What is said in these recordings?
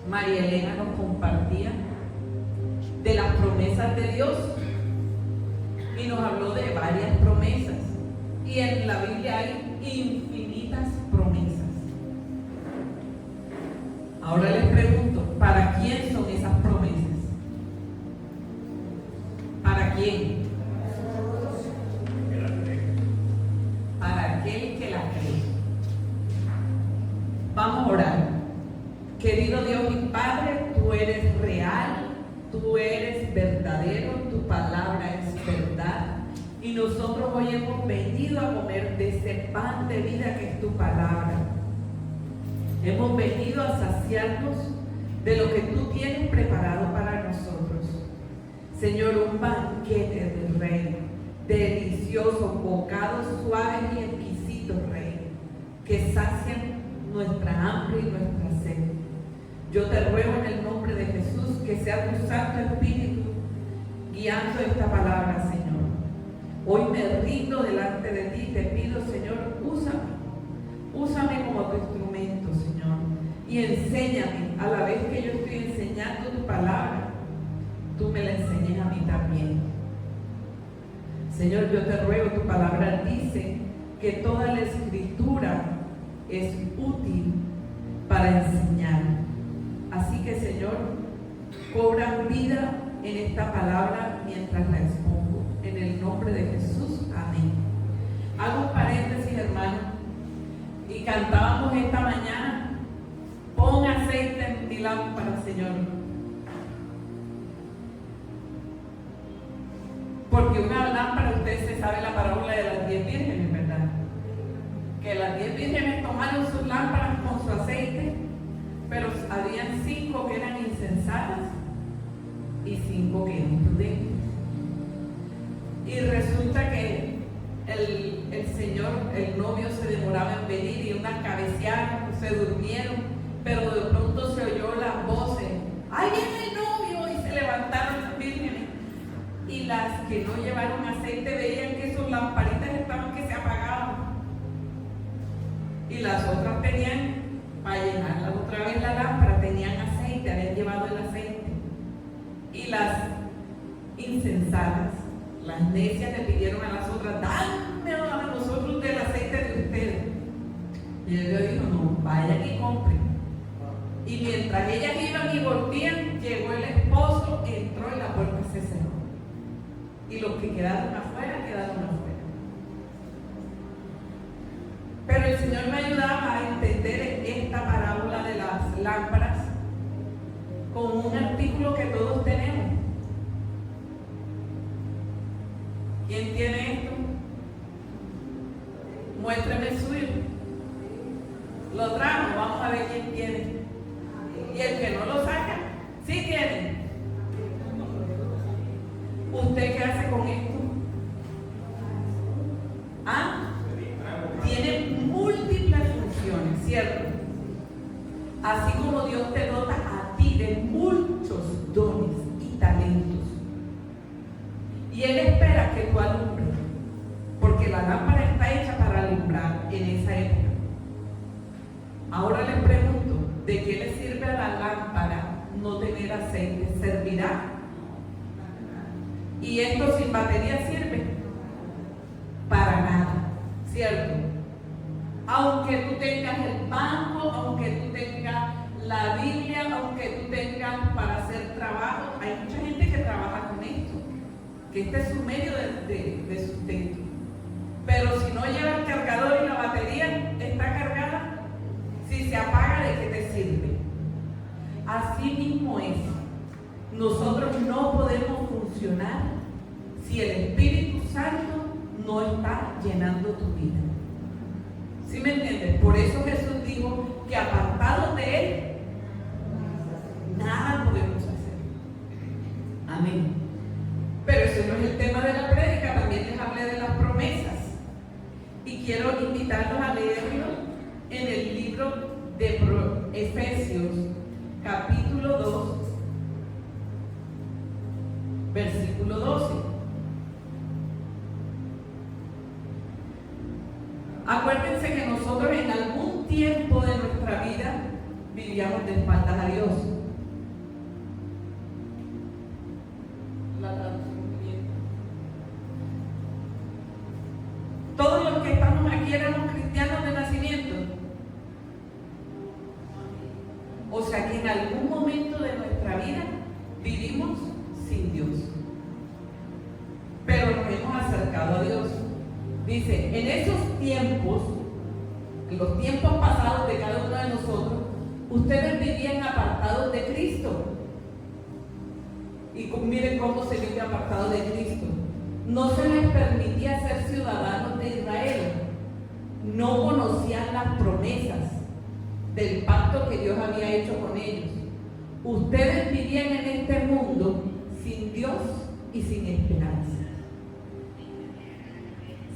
María Elena nos compartía de las promesas de Dios y nos habló de varias promesas. Y en la Biblia hay infinitas promesas. Ahora les pregunto, ¿para quién son esas promesas? ¿Para quién? Para aquel que la cree. Vamos a orar. Querido Dios y Padre, tú eres real, tú eres verdadero, tu palabra es verdad. Y nosotros hoy hemos venido a comer de ese pan de vida que es tu palabra. Hemos venido a saciarnos de lo que tú tienes preparado para nosotros. Señor, un banquete del Rey, deliciosos, bocados suaves y exquisitos, Rey, que sacian nuestra hambre y nuestra sed. Yo te ruego en el nombre de Jesús que sea tu Santo Espíritu guiando esta palabra, Señor. Hoy me rindo delante de ti, te pido, Señor, úsame como tu instrumento, Señor, y enséñame a la vez que yo estoy enseñando tu palabra, tú me la enseñes a mí también. Señor, yo te ruego, tu palabra dice que toda la escritura es útil para enseñar. Así que, Señor, cobra vida en esta palabra mientras la expongo. En el nombre de Jesús, amén. Hago un paréntesis, hermano, y cantábamos esta mañana: pon aceite en mi lámpara, Señor. Porque una lámpara, usted se sabe la parábola de las 10 vírgenes, ¿verdad? Que las 10 vírgenes tomaron sus lámparas con su aceite, pero habían 5 que eran insensatas y 5 que eran prudentes. Y resulta que el Señor, el novio, se demoraba en venir y unas cabecearon, se durmieron, pero de pronto se oyó las voces: ¡ahí viene el novio! Y se levantaron las vírgenes. Y las que no llevaron aceite veían que sus lamparitas estaban que se apagaban. Y las otras tenían, para llenarla otra vez la lámpara, tenían aceite, habían llevado el aceite. Y las insensatas, las necias, le pidieron a las otras: dame a nosotros del aceite de ustedes. Y Dios dijo: no, vayan y compren. Y mientras ellas iban y volvían, llegó el esposo, entró y la puerta se cerró. Y los que quedaron afuera, quedaron afuera. Pero el Señor me ayudaba a entender esta parábola de las lámparas con un artículo que todos tenemos. ¿Quién tiene esto? Muéstrame el suyo. Lo trajo, vamos a ver quién tiene. Y el que no lo saca, sí tiene. ¿Usted qué hace con esto? ¿Ah? Tiene múltiples funciones, ¿cierto? Así como Dios te dota a ti de muchos dones y talentos. Y Él espera que tú alumbres, porque la lámpara está hecha para alumbrar en esa época. Ahora les pregunto, ¿de qué le sirve a la lámpara no tener aceite? ¿Servirá? ¿Y esto sin batería sirve? Para nada, ¿cierto? Aunque tú tengas el banco, aunque tú tengas la Biblia, aunque tú tengas para hacer trabajo, hay mucha gente que trabaja con esto, que este es su medio de sustento. Pero si no lleva el cargador y la batería está cargada, si se apaga, ¿de qué te sirve? Así mismo es. Nosotros no podemos funcionar si el Espíritu Santo no está llenando tu vida. ¿Sí me entiendes? Por eso Jesús dijo que apartados de Él, nada podemos hacer. Amén. Pero ese no es el tema de la prédica, también les hablé de las promesas. Y quiero invitarlos a leerlo en el libro de Efesios, capítulo 2, versículo 12. Acuérdense que nosotros en algún tiempo de nuestra vida vivíamos de espaldas a Dios. Todos los que estamos aquí éramos cristianos de nacimiento. O sea que en algún momento de nuestra vida vivimos sin Dios. Pero nos hemos acercado a Dios. Dice, en esos tiempos, en los tiempos pasados de cada uno de nosotros, ustedes vivían apartados de Cristo. Y miren cómo se vive apartado de Cristo. No se les permitía ser ciudadanos de Israel. No conocían las promesas del pacto que Dios había hecho con ellos. Ustedes vivían en este mundo sin Dios y sin esperanza.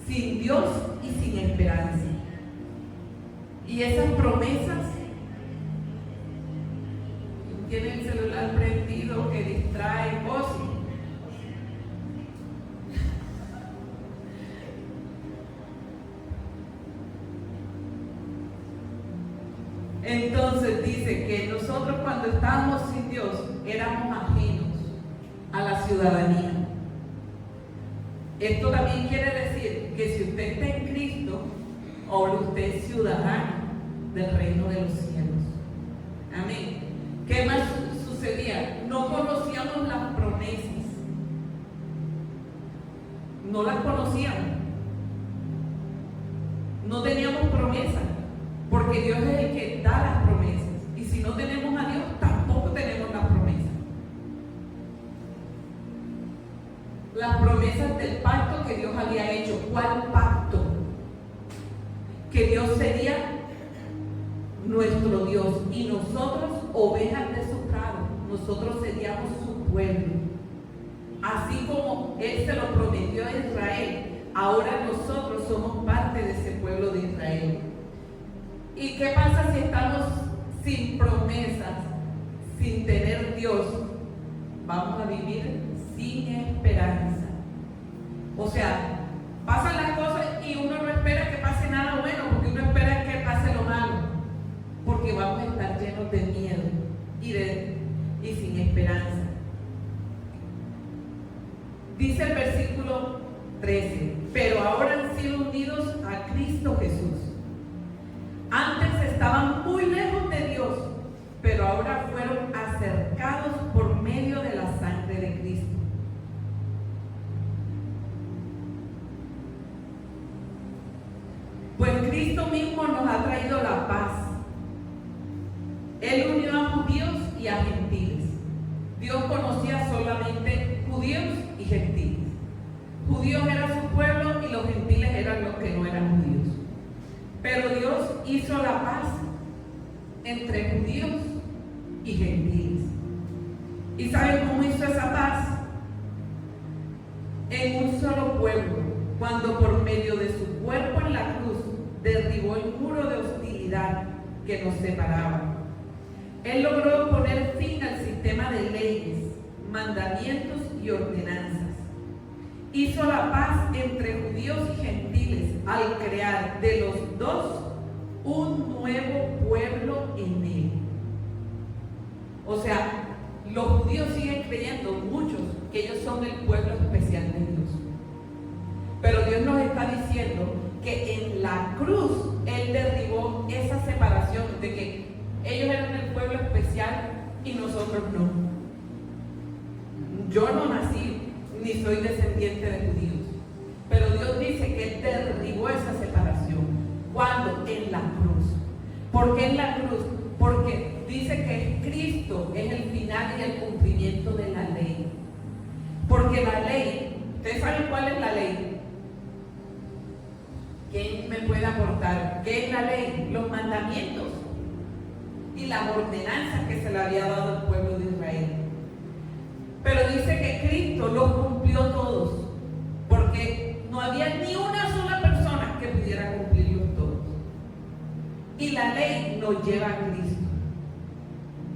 Sin Dios y sin esperanza. Y esas promesas, tienen el celular prendido que distrae cosas. Entonces dice que nosotros cuando estábamos sin Dios éramos ajenos a la ciudadanía. Esto también quiere decir que si usted está en Cristo, ahora usted es ciudadano del reino de los cielos. Amén. ¿Qué más sucedía? No conocíamos las promesas. No las conocíamos. No teníamos promesas. Porque Dios es el que da las promesas. Y si no tenemos a Dios, tampoco tenemos las promesas. Las promesas del pacto que Dios había hecho. ¿Cuál pacto? Que Dios sería nuestro Dios y nosotros ovejas de su prado. Nosotros seríamos su pueblo. Así como Él se lo prometió a Israel, ahora nosotros somos parte de ese pueblo de Israel. ¿Y qué pasa si estamos sin promesas, sin tener Dios? Vamos a vivir sin esperanza. O sea, pasan las cosas y uno no espera que pase nada bueno, porque uno espera que pase lo malo, porque vamos a estar llenos de miedo y sin esperanza. Dice el versículo 13, pero ahora han sido unidos a Cristo Jesús. Antes estaban muy lejos de Dios, pero ahora fueron acercados por medio de la sangre de Cristo. Pues Cristo mismo nos ha traído la paz. Él unió a judíos y a gentiles. Dios conocía solamente judíos y gentiles. Judíos era su pueblo y los gentiles eran los que no eran judíos. Pero Dios hizo la paz entre judíos y gentiles. ¿Y saben cómo hizo esa paz? En un solo pueblo, cuando por medio de su cuerpo en la cruz derribó el muro de hostilidad que nos separaba. Él logró poner fin al sistema de leyes, mandamientos y ordenanzas. Hizo la paz entre judíos y gentiles al crear de los dos un nuevo pueblo en él. O sea, los judíos siguen creyendo, muchos, que ellos son el pueblo especial de Dios. Pero Dios nos está diciendo que en la cruz Él derribó esa separación de que ellos eran el pueblo especial y nosotros no. Yo no nací ni soy descendiente de judíos, pero Dios dice que Él derribó esa separación. ¿Cuándo? En la cruz. ¿Por qué en la cruz? Porque dice que Cristo es el final y el cumplimiento de la ley. Porque la ley, ¿ustedes saben cuál es la ley? ¿Quién me puede aportar? ¿Qué es la ley? Los mandamientos y las ordenanzas que se le había dado al pueblo de Israel. Pero dice que Cristo los cumplió todos, porque no había ni una sola persona que pudiera cumplirlos todos. Y la ley nos lleva a Cristo.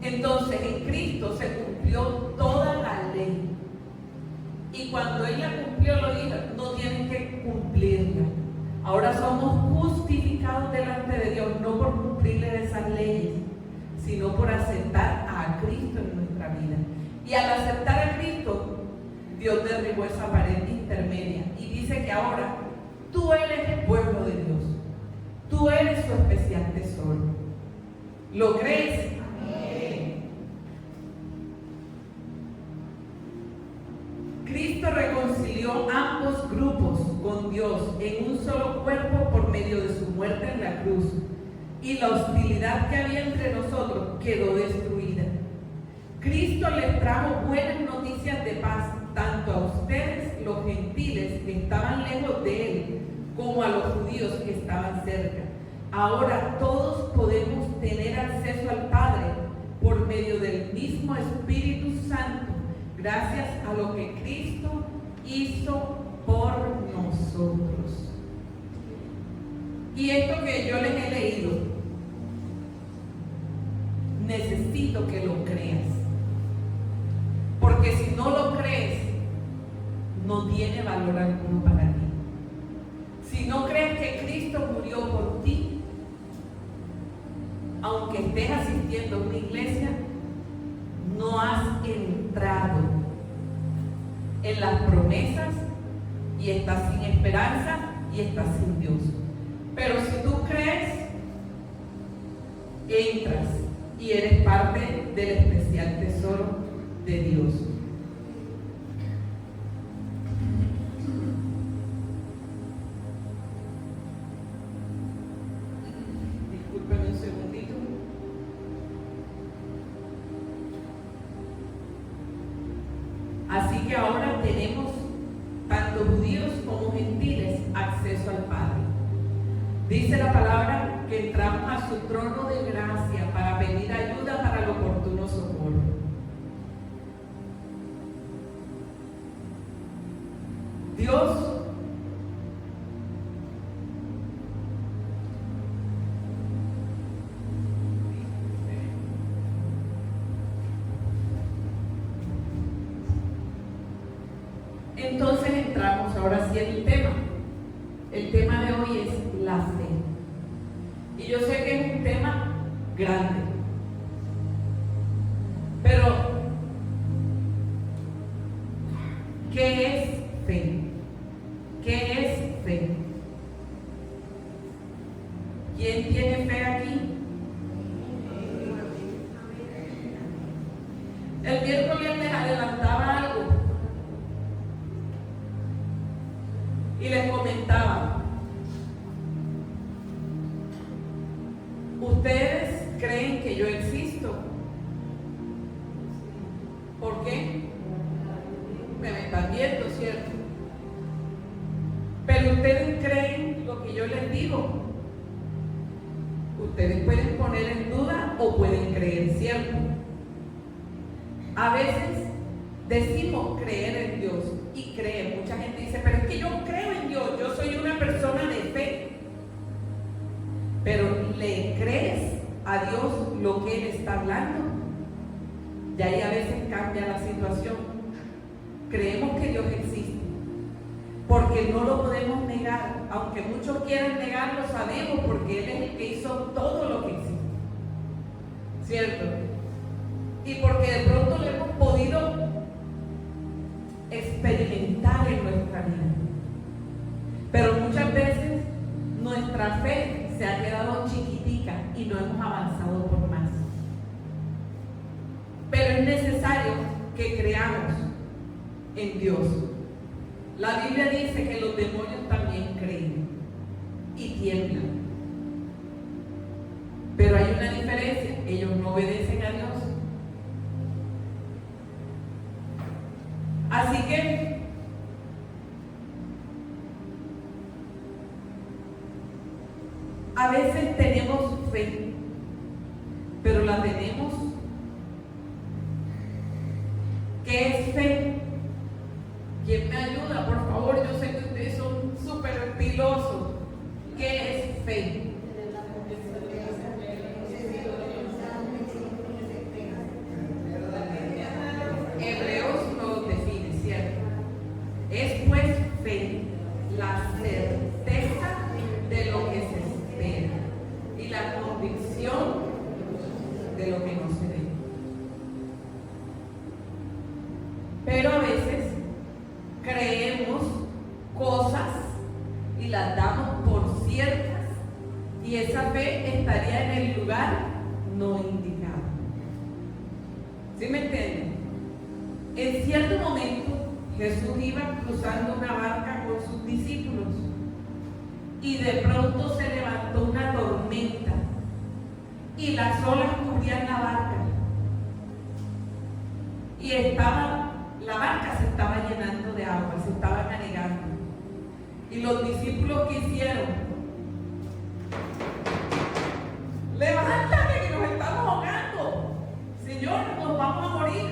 Entonces en Cristo se cumplió toda la ley. Y cuando Él la cumplió, lo dijo, no tienen que cumplirla. Ahora somos justificados delante de Dios, no por cumplirle esas leyes, sino por aceptar a Cristo en nuestra vida. Y al aceptar a Cristo, Dios derribó esa pared intermedia y dice que ahora tú eres el pueblo de Dios. Tú eres su especial tesoro. ¿Lo crees? Amén. Cristo reconcilió ambos grupos con Dios en un solo cuerpo por medio de su muerte en la cruz. Y la hostilidad que había entre nosotros quedó destruida. Cristo les trajo buenas noticias de paz, tanto a ustedes, los gentiles que estaban lejos de Él, como a los judíos que estaban cerca. Ahora todos podemos tener acceso al Padre por medio del mismo Espíritu Santo, gracias a lo que Cristo hizo por nosotros. Y esto que yo les he leído, necesito que lo creas. Porque si no lo crees, no tiene valor alguno para ti. Si no crees que Cristo murió por ti, aunque estés asistiendo a una iglesia, no has entrado en las promesas y estás sin esperanza y estás sin Dios. Pero si tú crees, entras y eres parte del especial tesoro de Dios. Discúlpeme un segundito. Así que ahora tenemos, tanto judíos como gentiles, acceso al Padre. Dice la palabra que entramos a su trono de gracia para pedir ayuda para el oportuno socorro. Dios entonces entramos ahora sí en el tema. El tema de hoy es la fe. Y yo sé que es un tema grande. Pero, ¿qué es fe? ¿Qué es fe? ¿Quién tiene fe aquí? El miércoles les adelantaba algo y les comentaba: ¿ustedes creen que yo existo? ¿Por qué? Me están viendo, ¿cierto? Pero ustedes creen lo que yo les digo. Ustedes pueden poner en duda o pueden creer, ¿cierto? A veces decimos creer en Dios y creer. Mucha gente dice, pero es que yo creo en Dios, yo soy una persona de fe. Pero ¿le crees a Dios lo que Él está hablando? Y ahí a veces cambia la situación. Creemos que Dios existe, porque no lo podemos negar. Aunque muchos quieran negarlo, sabemos porque Él es el que hizo todo lo que existe, ¿cierto? Y porque de pronto lo hemos podido experimentar en nuestra vida. Pero muchas veces nuestra fe se ha quedado chiquitica y no hemos avanzado por más. Pero es necesario que creamos en Dios. La Biblia dice que los demonios también creen y tiemblan. Pero hay una diferencia: ellos no obedecen a Dios. Así que a veces tenemos fe, pero la tenemos. ¿Qué es fe? ¿Quién me ayuda? Por favor, yo sé que ustedes son súper pilosos. ¿Qué es fe? Hebreos lo define, ¿cierto? Es pues fe, la certeza de lo que se espera y la convicción de de lo que no se ve. Pero a veces creemos cosas y las damos por ciertas, y esa fe estaría en el lugar no indicado. ¿Sí me entienden? En cierto momento Jesús iba cruzando una barca con sus discípulos y de pronto se levantó una tormenta y las olas cubrían la barca y la barca se estaba llenando de agua, se estaba anegando. Y los discípulos, ¿qué hicieron? Levántate, que nos estamos ahogando. Señor, nos vamos a morir.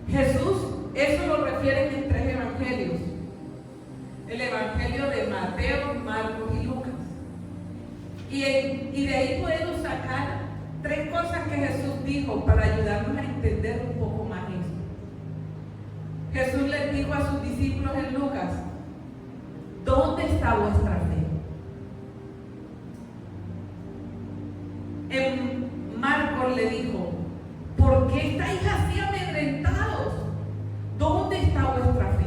Jesús, eso lo refieren en 3 evangelios. El evangelio de Mateo, Marcos y Lucas. Y de ahí podemos sacar 3 cosas que Jesús dijo para ayudarnos a entender un poco más esto. Jesús les dijo a sus discípulos en Lucas: ¿dónde está vuestra fe? En Marcos le dijo: ¿por qué estáis así amedrentados? ¿Dónde está vuestra fe?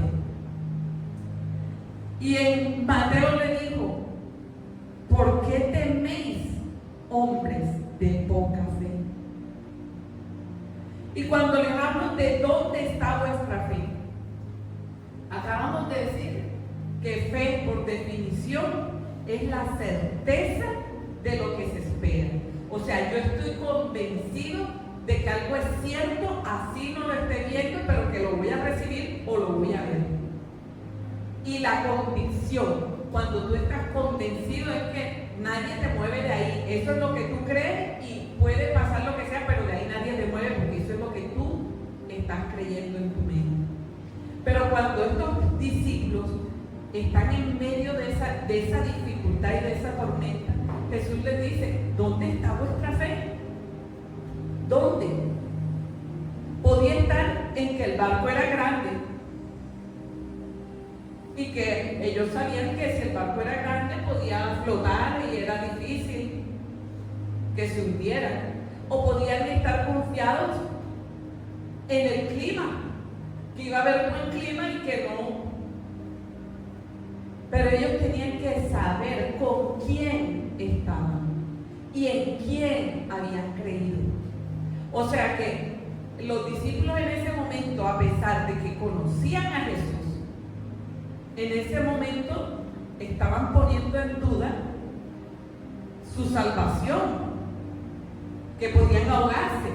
Y en Mateo le dijo: ¿por qué teméis, hombres de poca fe? Y cuando les hablo de dónde está vuestra fe, acabamos de decir que fe, por definición, es la certeza de lo que se espera. O sea, yo estoy convencido de que algo es cierto, así no lo esté viendo, pero que lo voy a recibir o lo voy a ver. Y la convicción, cuando tú estás convencido, es que nadie te mueve de ahí. Eso es lo que tú crees y puede pasar lo que sea, pero de ahí nadie te mueve, porque eso es lo que tú estás creyendo en tu mente. Pero cuando estos discípulos están en medio de esa dificultad y de esa tormenta, Jesús les dice: ¿dónde está vuestra fe? ¿Dónde? Podía estar en que el barco era grande y que ellos sabían que si el barco era grande podía flotar y era difícil que se hundiera. O podían estar confiados en el clima, que iba a haber buen clima y que no. Pero ellos tenían que saber con quién estaban y en quién habían creído. O sea que los discípulos en ese momento, a pesar de que conocían a Jesús, en ese momento estaban poniendo en duda su salvación, que podían ahogarse,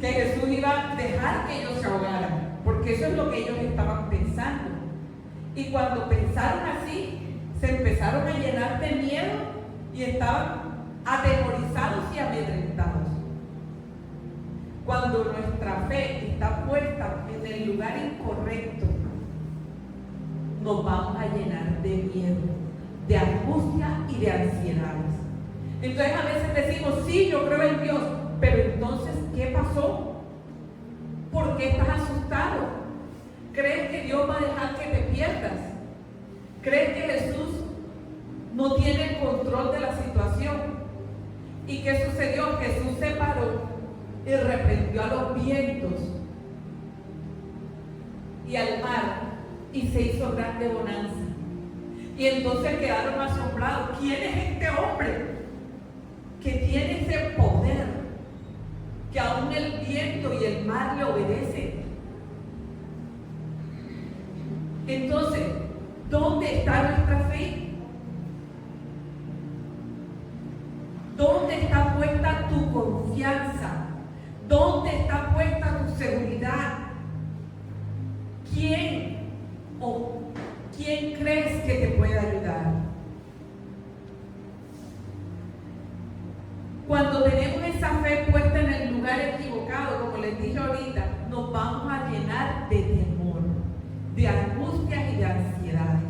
que Jesús iba a dejar que ellos se ahogaran, porque eso es lo que ellos estaban pensando. Y cuando pensaron así, se empezaron a llenar de miedo y estaban atemorizados y amedrentados. Cuando nuestra fe está puesta en el lugar incorrecto, nos vamos a llenar de miedo, de angustia y de ansiedades. Entonces a veces decimos: sí, yo creo en Dios, pero entonces, ¿qué pasó? ¿Por qué estás asustado? ¿Crees que Dios va a dejar que te pierdas? ¿Crees que Jesús no tiene el control de la situación? ¿Y qué sucedió? Jesús se paró y reprendió a los vientos y al mar, y se hizo grande bonanza. Y entonces quedaron asombrados: ¿quién es este hombre que tiene ese poder, que aún el viento y el mar le obedecen? Entonces, ¿dónde está nuestra fe? ¿Dónde está puesta tu confianza? ¿Dónde está puesta tu seguridad? ¿Quién crees que te puede ayudar? Cuando tenemos esa fe puesta en el lugar equivocado, como les dije ahorita, nos vamos a llenar de temor, de angustias y de ansiedades.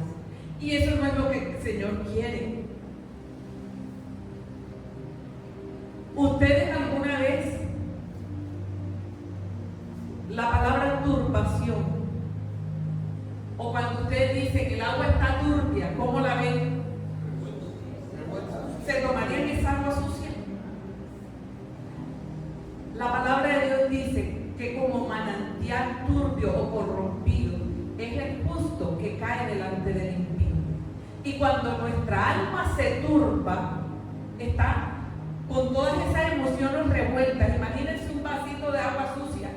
Y eso no es lo que el Señor quiere. ¿Ustedes alguna vez la palabra turbación, o cuando ustedes dicen que el agua está turbia, cómo la ven? ¿Se tomarían esa agua sucia? que cae delante del impío. Y cuando nuestra alma se turba, está con todas esas emociones revueltas. Imagínense un vasito de agua sucia,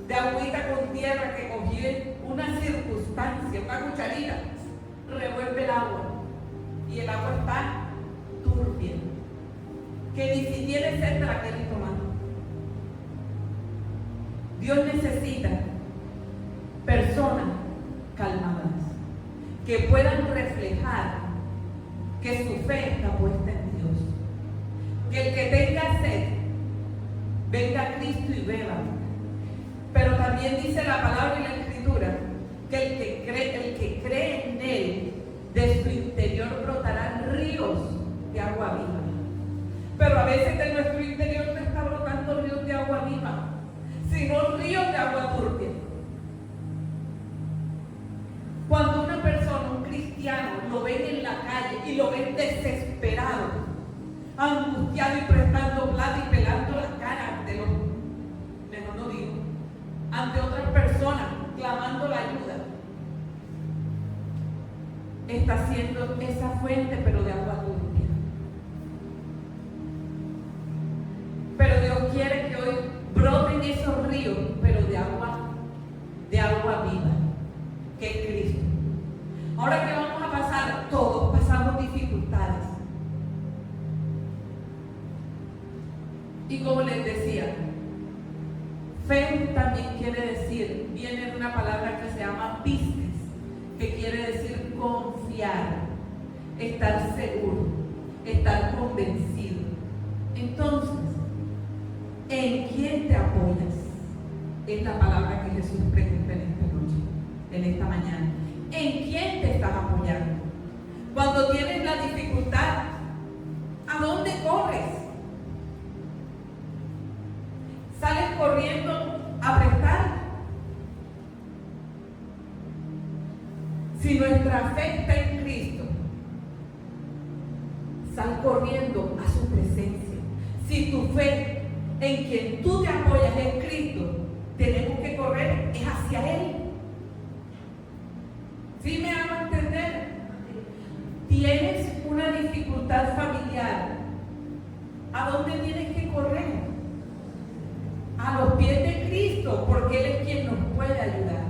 de agüita con tierra que cogí una circunstancia, una cucharita, revuelve el agua y el agua está turbia, que ni siquiera es sed la quieres tomar. Dios necesita personas calmadas que puedan reflejar que su fe está puesta en Dios. Que el que tenga sed venga a Cristo y beba. Pero también dice la palabra y la escritura que el que cree en Él, de su interior brotarán ríos de agua viva. Pero a veces de nuestro interior no está brotando ríos de agua viva, sino ríos de agua turbia. Cuando una persona, un cristiano, lo ven en la calle y lo ven desesperado, angustiado y prestando plata y pelando la cara ante los, mejor no digo, ante otras personas, clamando la ayuda, está siendo esa fuente, pero de agua turbia. Pero Dios quiere que hoy broten esos ríos, pero de agua viva, que es Cristo. Ahora que vamos a pasar, todos pasamos dificultades. Y como les decía, fe también quiere decir, viene de una palabra que se llama pistes, que quiere decir confiar, estar seguro, estar convencido. Entonces, ¿en quién te apoyas? Es la palabra que Jesús pregunta en esta noche, en esta mañana. ¿En quién te estás apoyando? Cuando tienes la dificultad, ¿a dónde corres? ¿Sales corriendo a prestar? Si nuestra fe está en Cristo, sal corriendo a su presencia. Si tu fe en quien tú te apoyas es Cristo, tenemos que correr es hacia Él. ¿Sí me hago entender? Tienes una dificultad familiar, ¿a dónde tienes que correr? A los pies de Cristo, porque Él es quien nos puede ayudar.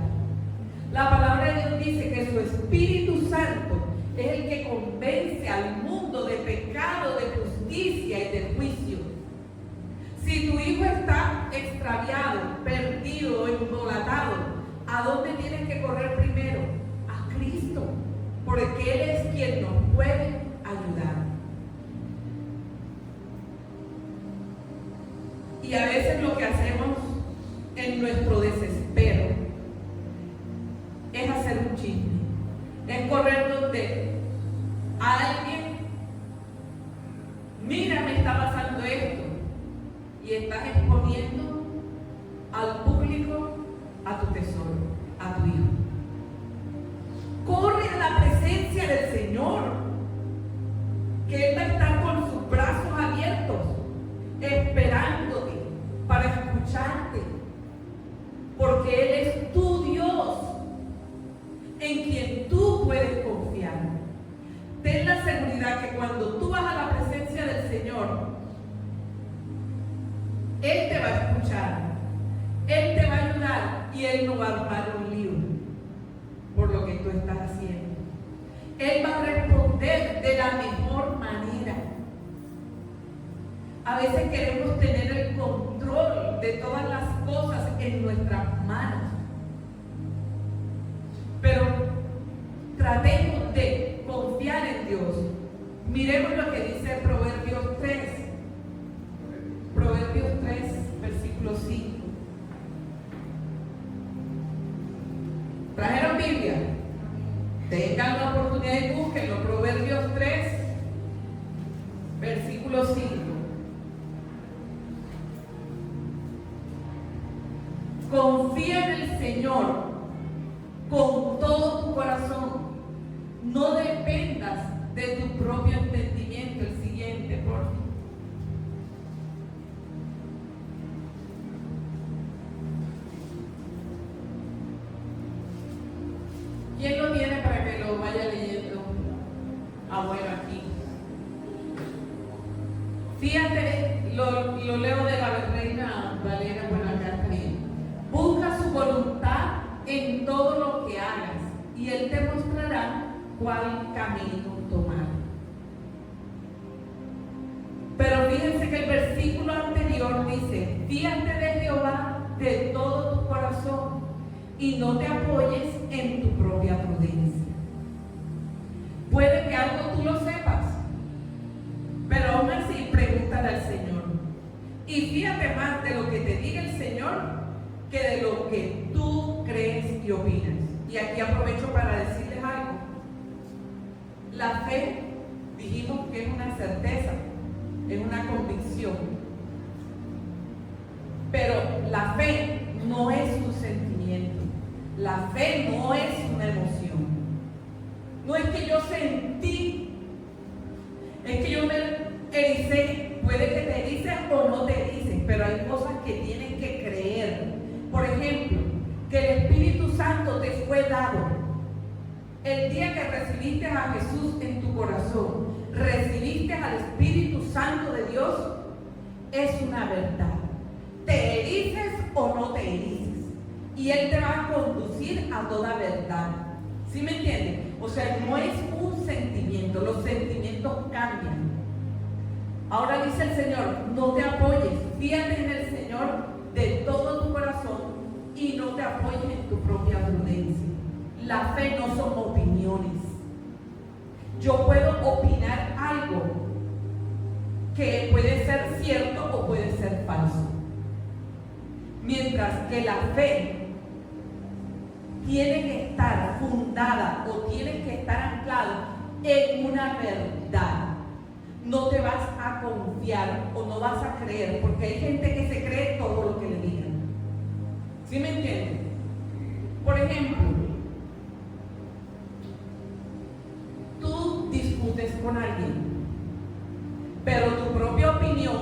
La palabra de Dios dice que su Espíritu Santo es el que convence al mundo de pecado, de justicia y de juicio. Si tu hijo está extraviado, perdido, embolatado, ¿a dónde tienes que correr primero? A Cristo, porque Él es quien nos puede ayudar. Y a veces lo que hacemos en nuestro desespero es hacer un chisme, es correr donde alguien, mira, me está pasando esto, y estás exponiendo al público a tu tesoro, a tu hijo. Corre a la presencia del Señor, que Él va a estar con sus brazos abiertos, esperándote para escucharte, porque Él es tu Dios, en quien tú puedes confiar. Ten la seguridad que cuando tú vas a la presencia del Señor, Él te va a escuchar, Él te va a ayudar y Él no va a armar un lío por lo que tú estás haciendo. Él va a responder de la mejor manera. A veces queremos tener el control de todas las cosas en nuestras manos, pero tratemos de confiar en Dios. Miremos lo que dice Proverbios 3. Proverbios 3, versículo 5. ¿Trajeron Biblia? Tengan la oportunidad y búsquenlo. Proverbios 3, versículo 5. Confía en el Señor con todo tu corazón. No dependas de tu propio entendimiento. El siguiente, por favor. ¿Quién lo bueno, aquí. Fíjate, lo leo de la Reina Valera, bueno, acá está bien. Busca su voluntad en todo lo que hagas y Él te mostrará cuál camino tomar. Pero fíjense que el versículo anterior dice: fíjate de Jehová de todo tu corazón y no te apoyes en tu propia prudencia. Puede que algo tú lo sepas, pero aún así pregúntale al Señor. Y fíjate más de lo que te diga el Señor que de lo que tú crees y opinas. Y aquí aprovecho para decirles algo. La fe, dijimos que es una certeza, es una convicción. Pero la fe no es un sentimiento. La fe no es una emoción. No es que yo sentí, es que yo me ericé. Puede que te ericen o no te ericen, pero hay cosas que tienes que creer. Por ejemplo, que el Espíritu Santo te fue dado. El día que recibiste a Jesús en tu corazón, recibiste al Espíritu Santo de Dios, es una verdad. Te erices o no te erices, y Él te va a conducir a toda verdad. ¿Sí me entiendes? O sea, no es un sentimiento, los sentimientos cambian. Ahora dice el Señor: no te apoyes, fíjate en el Señor de todo tu corazón y no te apoyes en tu propia prudencia. La fe no son opiniones. Yo puedo opinar algo que puede ser cierto o puede ser falso. Mientras que la fe tiene que estar fundada o tiene que estar anclado en una verdad. No te vas a confiar o no vas a creer, porque hay gente que se cree todo lo que le digan. ¿Sí me entienden? Por ejemplo, tú discutes con alguien, pero tu propia opinión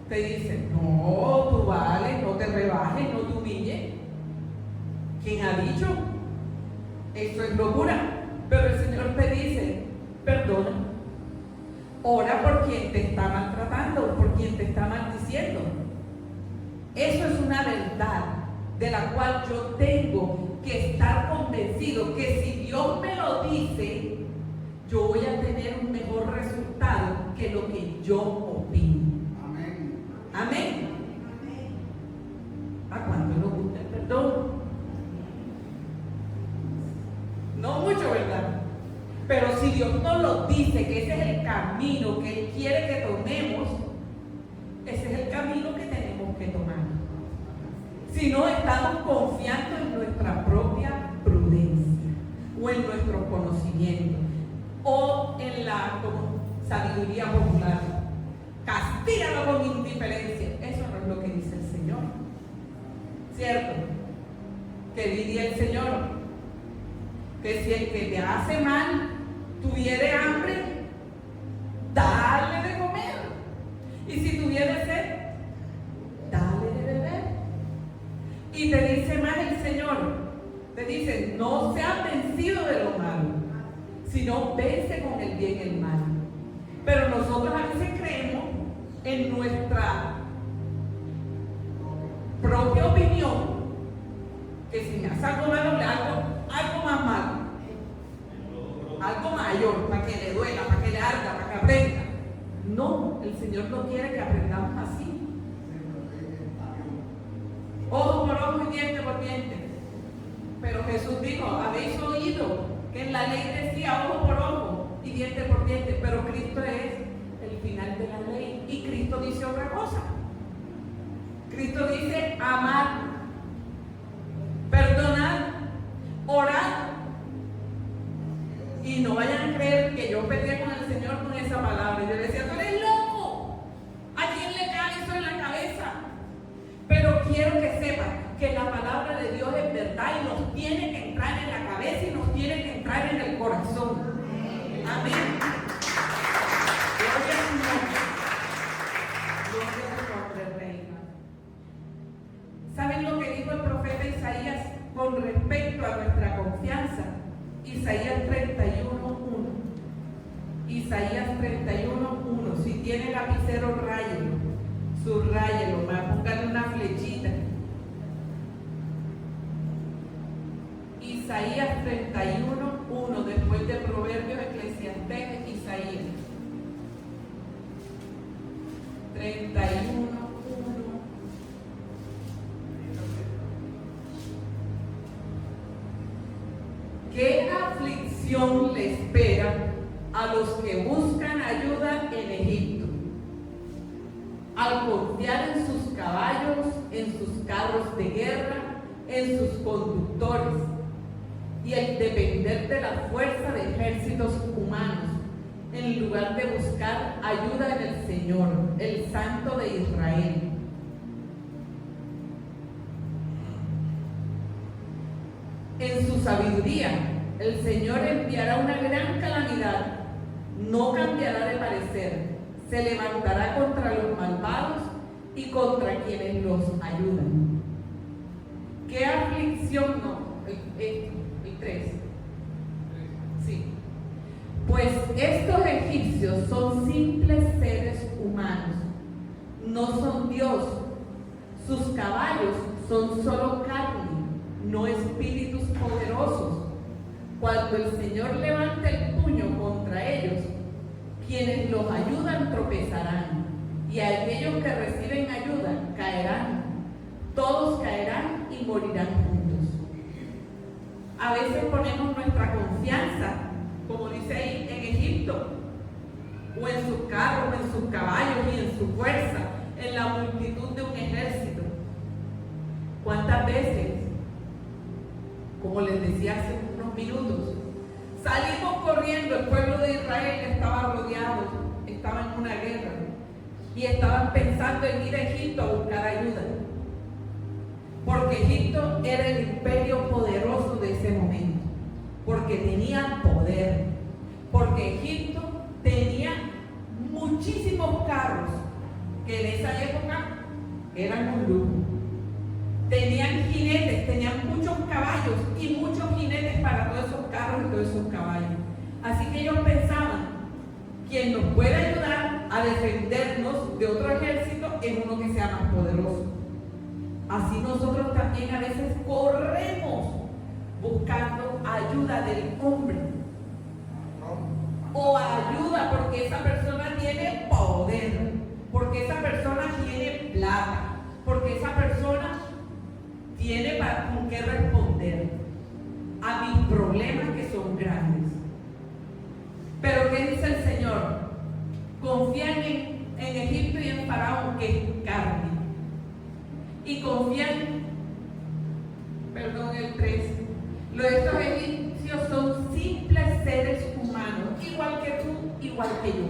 te dice: no, tú vales, no te rebajes, no te humilles. ¿Quién ha dicho? Esto es locura. Pero el Señor te dice: perdona. Ora por quien te está maltratando, por quien te está maldiciendo. Eso es una verdad de la cual yo tengo que estar convencido que si Dios me lo dice, yo voy a tener un mejor resultado que lo que yo opino. Amén. Amén. ¿A cuánto nos gusta el perdón? No mucho, ¿verdad? Pero si Dios nos lo dice, que ese es el camino que Él quiere que tomemos, ese es el camino que tenemos que tomar. Si no, estamos confiando en nuestra propia prudencia o en nuestro conocimiento o en la sabiduría popular. Castígalo con indiferencia. Eso no es lo que dice el Señor. ¿Cierto? ¿Qué diría el Señor? Que si el que te hace mal tuviere hambre, dale de comer. Y si tuviere sed, dale de beber. Y te dice más el Señor, te dice: no seas vencido de lo malo, sino vence con el bien el mal. Pero nosotros a veces creemos en nuestra propia opinión, que si me hace algo malo, le hago algo más malo, algo mayor, para que le duela, para que le arda, para que aprenda. No, el Señor no quiere que aprendamos así. Ojo por ojo y diente por diente. Pero Jesús dijo: habéis oído que en la ley decía ojo por ojo y diente por diente, pero Cristo es el final de la ley. Y Cristo dice otra cosa. Cristo dice: amad, perdonad, orad. Y no vayan a creer que yo peleé con el Señor con esa palabra. Yo le decía: tú eres loco, ¿a quién le cae eso en la cabeza? Pero quiero que sepan que la palabra de Dios es verdad y nos tiene que entrar en la cabeza y nos tiene que entrar en el corazón. Amén. Gloria a su nombre. Gloria a su nombre, reina. ¿Saben lo que dijo el profeta Isaías con respecto a nuestra confianza? Isaías 31:1. 31:1. Si tiene lapicero, subrayelo, póngale una flechita. Isaías 31:1, después de Proverbios, Eclesiastés, Isaías 31:1. ¿Qué aflicción le espera a los que buscan ayuda en Egipto? Al confiar en sus caballos, en sus carros de guerra, en sus conductores, y el depender de la fuerza de ejércitos humanos, en lugar de buscar ayuda en el Señor, el Santo de Israel. En su sabiduría, el Señor enviará una gran calamidad, no cambiará de parecer, se levantará contra los malvados y contra quienes los ayudan. ¿Qué aflicción no? El 3. Sí. Pues estos egipcios son simples seres humanos, no son Dios. Sus caballos son solo carne, no espíritus poderosos. Cuando el Señor levante el puño contra ellos, quienes los ayudan tropezarán, y aquellos que reciben ayuda caerán. Todos caerán y morirán juntos. A veces ponemos nuestra confianza, como dice ahí, en Egipto, o en sus carros, o en sus caballos, y en su fuerza, en la multitud de un ejército. ¿Cuántas veces, como les decía hace unos minutos, salimos corriendo? El pueblo de Israel estaba rodeado, estaba en una guerra, y estaban pensando en ir a Egipto a buscar ayuda, porque Egipto era el imperio poderoso de ese momento, porque tenía poder, porque Egipto tenía muchísimos carros que en esa época eran un lujo. Tenían jinetes, tenían muchos caballos y muchos jinetes para todos esos carros y todos esos caballos. Así que ellos pensaban, quien nos puede ayudar a defendernos de otro ejército es uno que sea más poderoso. Así nosotros también a veces corremos buscando ayuda del hombre, o ayuda porque esa persona tiene poder, porque esa persona tiene plata, porque esa persona tiene con qué responder a mis problemas que son grandes. Pero ¿qué dice el Señor? Confían en Egipto y en Faraón, que es carne, y confían, el 3, estos egipcios son simples seres humanos, igual que tú, igual que yo.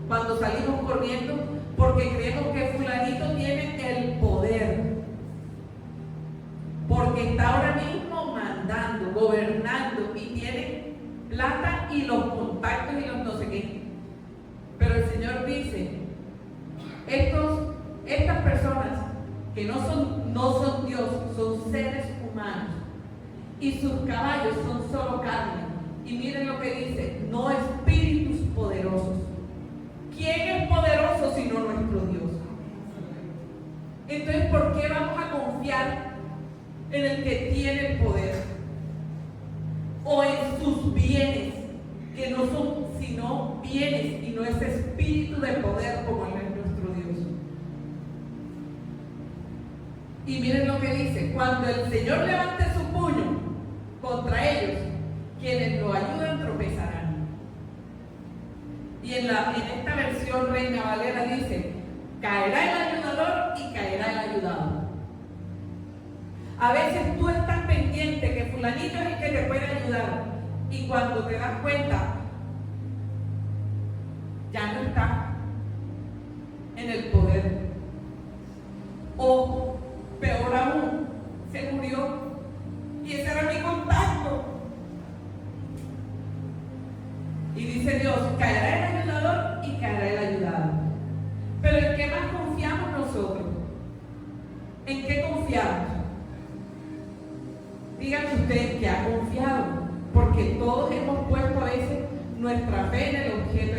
Cuando salimos corriendo porque creemos que fulanito tiene el poder, porque está ahora mismo mandando, gobernando, y tiene plata y los contactos y los no sé qué. Pero el Señor dice, estas personas que no son Dios, son seres humanos, y sus caballos son solo carne. Y miren lo que dice, no espíritus poderosos. ¿Quién es poderoso sino nuestro Dios? Entonces, ¿por qué vamos a confiar en el que tiene el poder? O en sus bienes, que no son sino bienes y no es espíritu de poder como es nuestro Dios. Y miren lo que dice, cuando el Señor levante su puño contra ellos, quienes lo ayudan tropezarán. Y en esta versión Reina Valera dice, caerá el ayudador y caerá el ayudado. A veces tú estás pendiente que fulanito es el que te puede ayudar, y cuando te das cuenta, ya no está en el poder. O peor aún, se murió y ese era mi contacto. Y dice Dios, caerá el ayudador y caerá el ayudado. Pero ¿en qué más confiamos nosotros? ¿En qué confiamos? Díganme ustedes que ha confiado, porque todos hemos puesto a veces nuestra fe en el objeto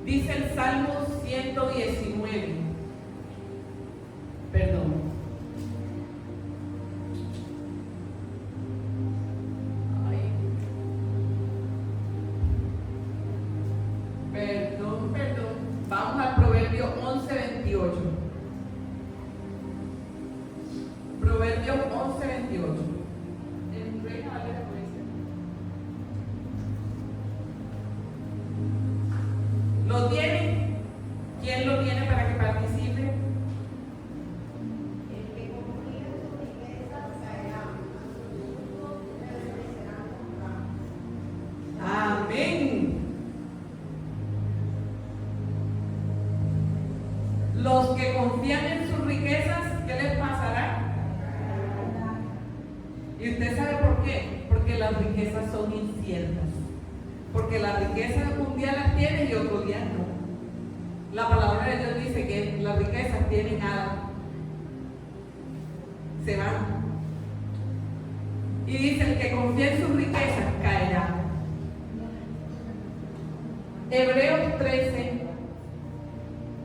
Dice el Salmo 119. Perdón. Perdón. Vamos al Proverbio 11:28. Proverbio 11:28. En Reina Valera puede ser. ¿Lo tienen? ¿Quién lo tiene para que participe? El que confía en su riqueza caerá, mas sus serán honrados. Amén. Los que confían en sus riquezas, ¿qué les pasará? ¿Y usted sabe por qué? Porque las riquezas son inciertas. Porque las riquezas un día las tienen y otro día no. La palabra de Dios dice que las riquezas tienen alas. Se van. Y dice, el que confía en sus riquezas caerá. Hebreos 13.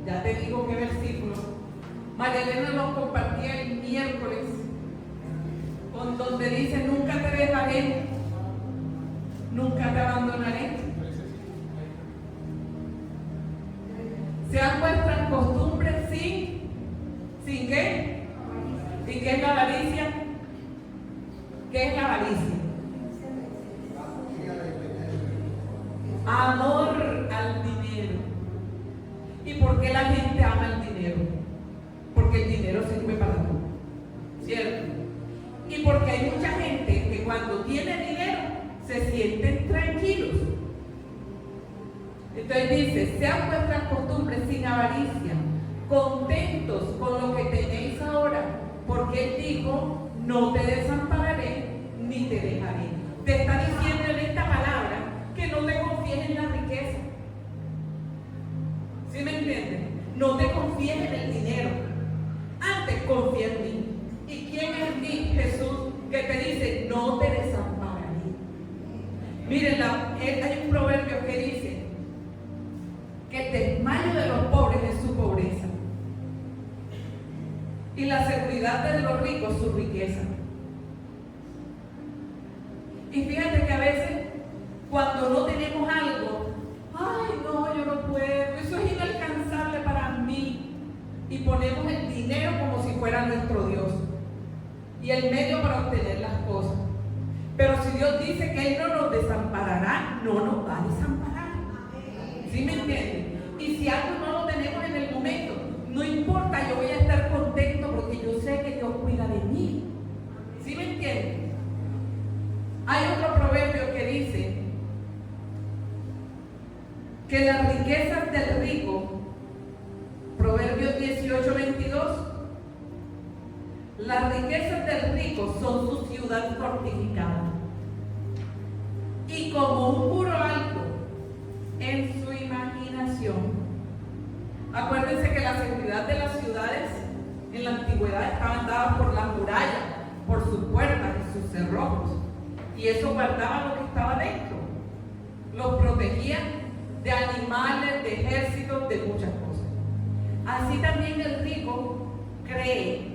Ya te digo qué versículo. María Elena nos compartía el miércoles, con donde dice: nunca te dejaré, nunca te abandonaré. Sean vuestras costumbres sin qué. ¿Y qué es la avaricia? ¿Qué es la avaricia? Amor al dinero. ¿Y por qué la gente ama el dinero? Porque el dinero sirve para todo, ¿cierto? Y porque hay mucha gente que cuando tiene dinero se sienten tranquilos. Entonces dice: sean vuestras costumbres sin avaricia, contentos con lo que tenéis ahora, porque Él dijo: no te desampararé ni te dejaré. Te está diciendo en esta palabra que no te confíes en la riqueza. ¿Sí me entienden? No te confíes en el dinero. Antes confía en mí. ¿Y quién es en mí? Jesús, que te dice: no te desampararé. Miren, hay un proverbio que dice que el desmayo de los pobres es su pobreza y la seguridad de los ricos su riqueza. Y fíjate que a veces cuando no tenemos algo, ay no, yo no puedo, eso es inalcanzable para mí, y ponemos el dinero como si fuera nuestro Dios y el medio para obtener las cosas. Pero si Dios dice que Él no nos desamparará, no nos va a desamparar. ¿Sí me entienden? Y si algo no lo tenemos en el momento, no importa, yo voy a estar contento porque yo sé que Dios cuida de mí. ¿Sí me entienden? Hay otro proverbio que dice que las riquezas del rico, Proverbios 18:22, las riquezas del rico son su ciudad fortificada y como un muro alto en su imaginación. Acuérdense que la seguridad de las ciudades en la antigüedad estaban dadas por las murallas, por sus puertas y sus cerrojos, y eso guardaba lo que estaba dentro, los protegía de animales, de ejércitos, de muchas cosas. Así también el rico cree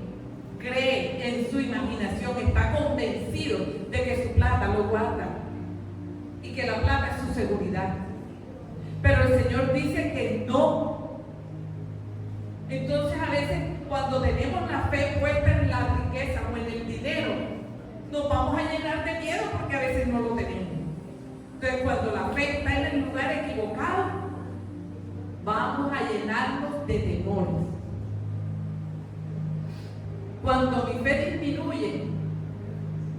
en su imaginación, está convencido de que su plata lo guarda y que la plata es su seguridad. Pero el Señor dice que no. Entonces a veces cuando tenemos la fe puesta en la riqueza o en el dinero, nos vamos a llenar de miedo porque a veces no lo tenemos. Entonces cuando la fe está en el lugar equivocado, vamos a llenarnos de temores. Cuando mi fe disminuye,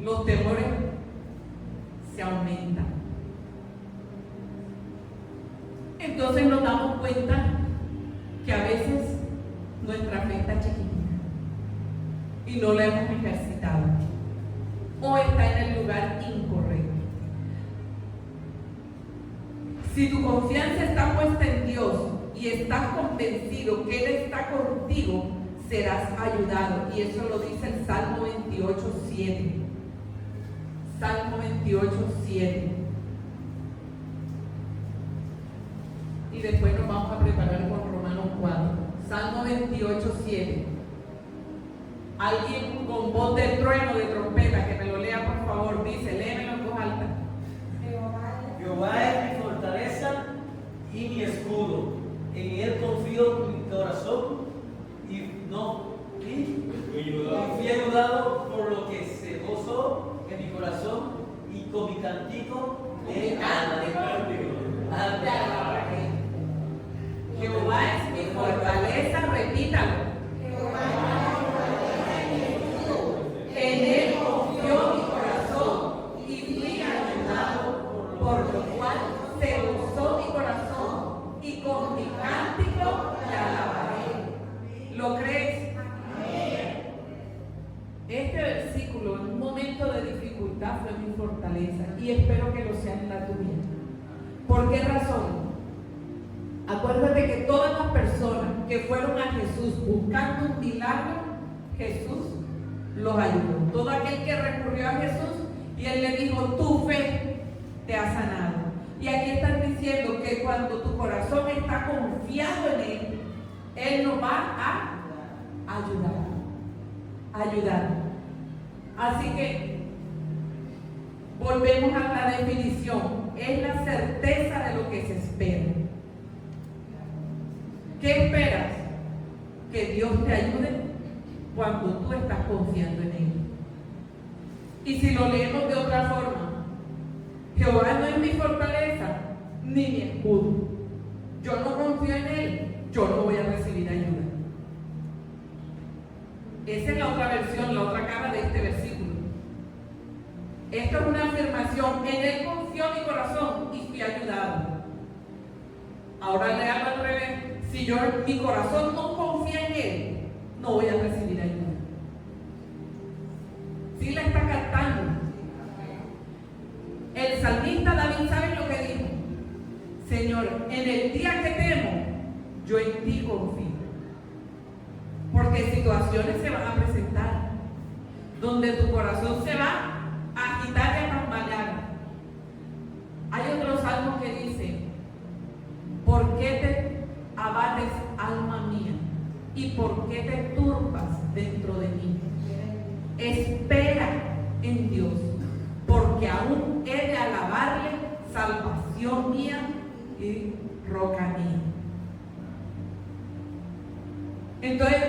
los temores se aumentan. Entonces nos damos cuenta que a veces nuestra fe está chiquitita y no la hemos ejercitado o está en el lugar incorrecto. Si tu confianza está puesta en Dios y estás convencido que Él está contigo, serás ayudado. Y eso lo dice el Salmo 28:7. Salmo 28:7. Y después nos vamos a preparar con Romanos 4. Salmo 28, 7. Alguien con voz de trueno, de trompeta, que me lo lea por favor, dice, léemelo en voz alta. Jehová es mi fortaleza y mi escudo. En él confío mi corazón y fui ayudado por lo que se gozó en mi corazón y con mi cántico de alabaré. Jehová es mi fortaleza, repítalo. En él confió mi corazón y fui ayudado, por lo cual se gozó mi corazón y con mi cántico le alabaré. ¿Lo crees? Este versículo en un momento de dificultad fue mi fortaleza y espero que lo sea en la tuya. ¿Por qué razón? Acuérdate que todas las personas que fueron a Jesús buscando un milagro, Jesús los ayudó. Todo aquel que recurrió a Jesús y Él le dijo, tu fe te ha sanado. Y aquí están diciendo que cuando tu corazón está confiado en Él, Él nos va a ayudar. Así que volvemos a la definición. Es la certeza de lo que se espera. ¿Qué esperas? Que Dios te ayude cuando tú estás confiando en Él. Y si lo leemos de otra forma, Jehová no es mi fortaleza ni mi escudo. Yo no confío en Él, yo no voy a recibir ayuda. Esa es la otra versión, la otra cara de este versículo. Esto es una afirmación. En Él confió mi corazón y fui ayudado. Ahora le hago al revés. Si mi corazón no confía en Él, no voy a recibir ayuda. ¿Sí la está captando? El salmista David, ¿sabe lo que dijo? Señor, en el día que temo, yo en ti confío. Porque situaciones se van a presentar donde tu corazón se va a agitar y a tambalear. Hay otro salmo que dice, ¿por qué te abates, alma mía? ¿Y por qué te turbas dentro de mí? Espera en Dios, porque aún he de alabarle, salvación mía y roca mía. Entonces,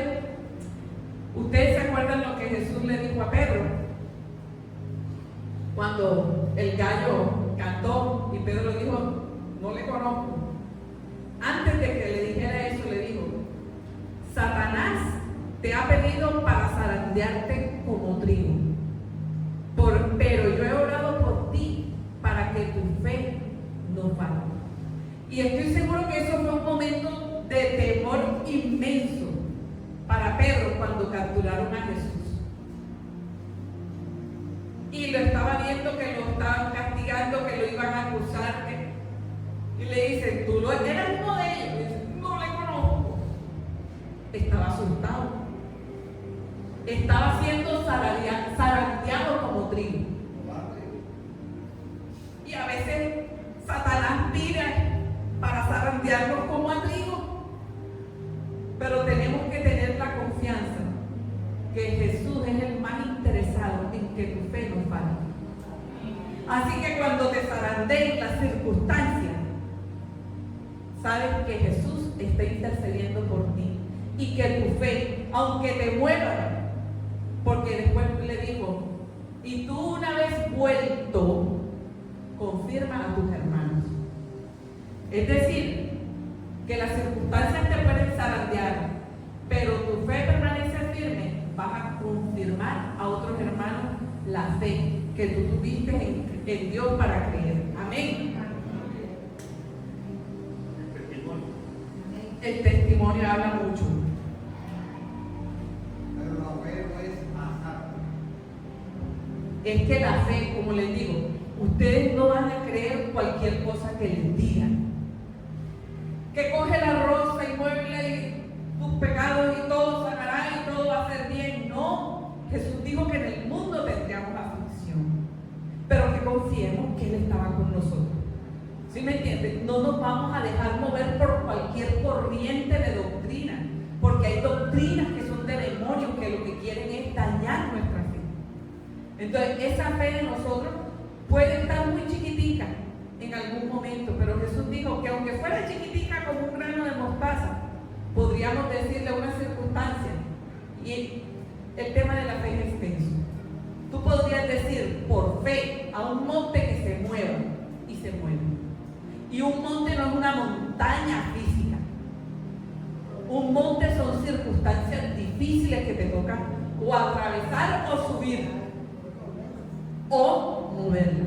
¿ustedes se acuerdan lo que Jesús le dijo a Pedro? Cuando el gallo cantó y Pedro le dijo, no le conozco. Antes de que le dijera eso, le dijo, Satanás te ha pedido para zarandearte como trigo, pero yo he orado por ti para que tu fe no falle. Y estoy seguro que eso fue un momento de temor inmenso para Pedro cuando capturaron a Jesús. Y lo estaba viendo que lo estaban castigando, que lo iban a acusar. Y le dicen, ¿tú eres uno de ellos? Y dice, no le conozco. Estaba asustado. Estaba siendo zarandeado como trigo. Y a veces Satanás mira para zarandearnos como a trigo. Pero tenemos que tener la confianza que Jesús es el más interesado en que tu fe no falle. Así que cuando te zarandeen las circunstancias, sabes que Jesús está intercediendo por ti y que tu fe, aunque te mueva, porque después le dijo, y tú una vez vuelto, confirma a tus hermanos. Es decir, que las circunstancias te pueden zarandear, pero tu fe permanece firme, vas a confirmar a otros hermanos la fe que tú tuviste en Dios para creer. Amén. El testimonio habla mucho. Pero la fe no es azar. Es que la fe, como les digo, ustedes no van a creer cualquier cosa que les digan. Que coge la rosa y mueve tus pecados y todo sanará y todo va a ser bien. No, Jesús dijo que en el mundo tendríamos aflicción, pero que confiemos que Él estaba con nosotros. ¿Sí me entienden? No nos vamos a dejar mover por cualquier corriente de doctrina, porque hay doctrinas que son de demonios que lo que quieren es dañar nuestra fe. Entonces, esa fe de nosotros puede estar muy chiquitica en algún momento, pero Jesús dijo que aunque fuera chiquitica como un grano de mostaza, podríamos decirle a una circunstancia, y el tema de la fe es extenso. Tú podrías decir por fe a un monte que se mueva, y se mueve. Y un monte no es una montaña física. Un monte son circunstancias difíciles que te tocan o atravesar o subir o moverla.